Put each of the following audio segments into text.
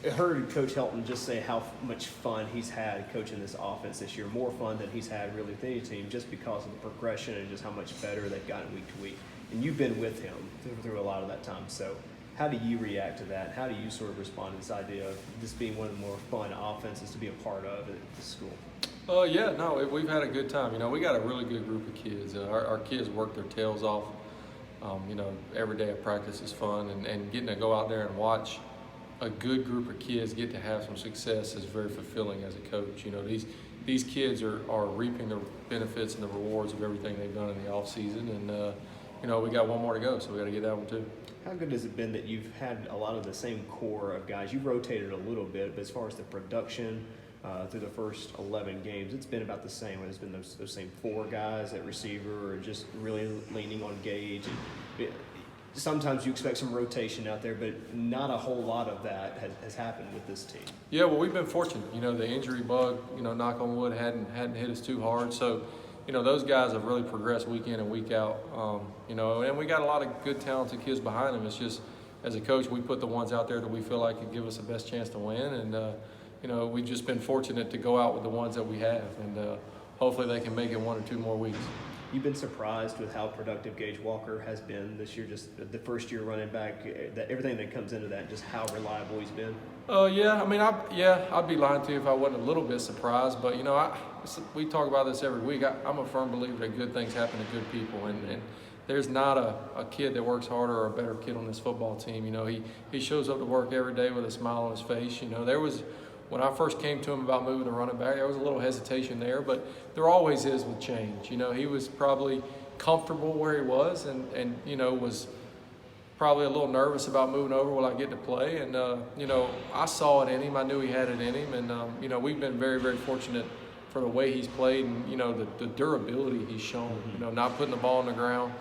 I heard Coach Helton just say how much fun he's had coaching this offense this year, more fun than he's had really with any team, just because of the progression and just how much better they've gotten week to week. And you've been with him through a lot of that time. So how do you react to that? How do you sort of respond to this idea of this being one of the more fun offenses to be a part of at the school? We've had a good time. We got a really good group of kids. Our kids work their tails off. Every day of practice is fun, and getting to go out there and watch a good group of kids get to have some success is very fulfilling as a coach. These kids are reaping the benefits and the rewards of everything they've done in the off season, and we got one more to go, so we got to get that one too. How good has it been that you've had a lot of the same core of guys? You've rotated a little bit, but as far as the production through the first 11 games, it's been about the same. It's been those same 4 guys at receiver, or just really leaning on Gage. Sometimes you expect some rotation out there, but not a whole lot of that has happened with this team. Yeah, well, we've been fortunate. The injury bug, knock on wood, hadn't hit us too hard. So, those guys have really progressed week in and week out. And we got a lot of good, talented kids behind them. It's just, as a coach, we put the ones out there that we feel like could give us the best chance to win. And, we've just been fortunate to go out with the ones that we have. And hopefully they can make it 1 or 2 more weeks. You've been surprised with how productive Gage Walker has been this year, just the first year running back, everything that comes into that, just how reliable he's been? I'd be lying to you if I wasn't a little bit surprised. But, we talk about this every week. I'm a firm believer that good things happen to good people. And there's not a kid that works harder or a better kid on this football team. He shows up to work every day with a smile on his face. When I first came to him about moving the running back, there was a little hesitation there, but there always is with change. He was probably comfortable where he was and was probably a little nervous about moving over. Will I get to play? And, I saw it in him. I knew he had it in him. And, we've been very, very fortunate for the way he's played and, the durability he's shown, not putting the ball on the ground,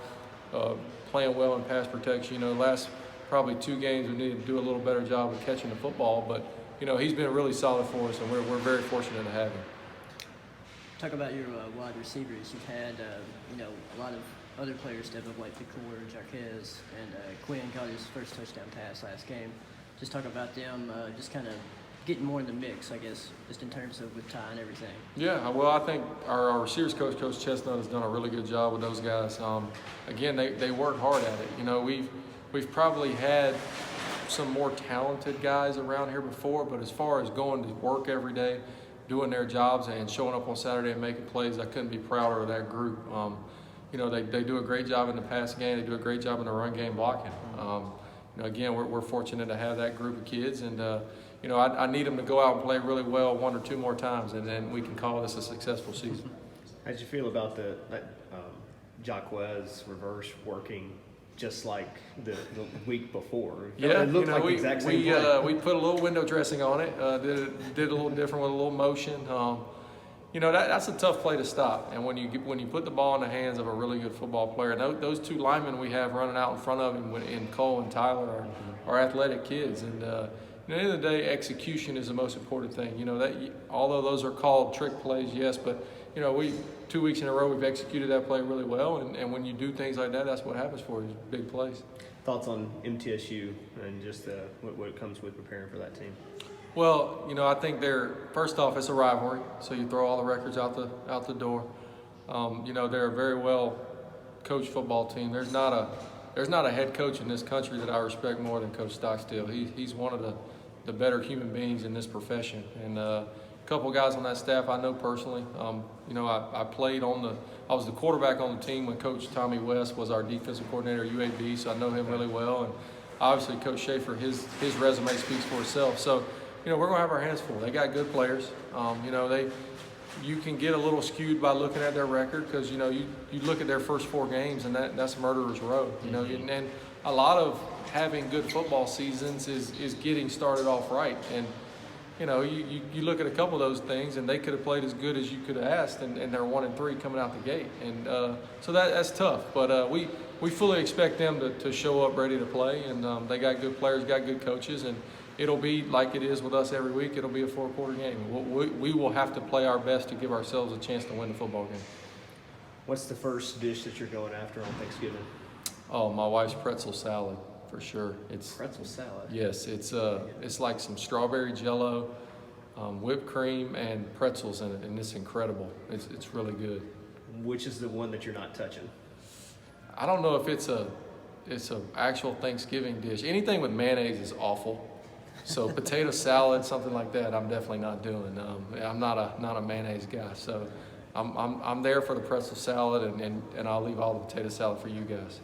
playing well in pass protection. The last probably 2 games we needed to do a little better job of catching the football, but he's been really solid for us, and we're very fortunate to have him. Talk about your wide receivers. You've had, a lot of other players step up, like Picour, Jarquez, and Quinn caught his first touchdown pass last game. Just talk about them, just kind of getting more in the mix, I guess, just in terms of with Ty and everything. Yeah, well, I think our receivers coach, Coach Chestnut, has done a really good job with those guys. Again, they work hard at it. We've probably had some more talented guys around here before, but as far as going to work every day, doing their jobs and showing up on Saturday and making plays, I couldn't be prouder of that group. They do a great job in the pass game. They do a great job in the run game blocking. Again, we're fortunate to have that group of kids, and I need them to go out and play really well 1 or 2 more times, and then we can call this a successful season. How did you feel about that Jarquez reverse working just like the week before? Yeah, it looked like the exact same play. We put a little window dressing on it. Did a little different with a little motion. That's a tough play to stop. And when you put the ball in the hands of a really good football player, and those 2 linemen we have running out in front of him, in Cole and Tyler, are athletic kids. And at the end of the day, execution is the most important thing. Although those are called trick plays, yes, but 2 weeks in a row we've executed that play really well, and when you do things like that, that's what happens for you, big plays. Thoughts on MTSU and just what comes with preparing for that team? Well, I think first off, it's a rivalry, so you throw all the records out the door. They're a very well coached football team. There's not a head coach in this country that I respect more than Coach Stockstill. He's one of the better human beings in this profession, and a couple guys on that staff I know personally. I was the quarterback on the team when Coach Tommy West was our defensive coordinator at UAB, so I know him really well. And obviously Coach Schaefer, his resume speaks for itself. So, we're going to have our hands full. They got good players. You can get a little skewed by looking at their record because, you look at their first 4 games and that's murderer's row. And a lot of having good football seasons is getting started off right. And you look at a couple of those things, and they could have played as good as you could have asked, and they're 1-3 coming out the gate, and so that's tough. But we fully expect them to show up ready to play, and they got good players, got good coaches, and it'll be like it is with us every week. It'll be a 4-quarter game. We will have to play our best to give ourselves a chance to win the football game. What's the first dish that you're going after on Thanksgiving? Oh, my wife's pretzel salad. for sure. It's Pretzel salad. yes, it's like some strawberry jello, whipped cream, and pretzels in it, and it's incredible. It's really good. Which is the one that you're not touching? I don't know if it's a actual Thanksgiving dish. Anything with mayonnaise is awful. So potato salad, something like that, I'm definitely not doing. I'm not a mayonnaise guy. So I'm there for the pretzel salad, and I'll leave all the potato salad for you guys.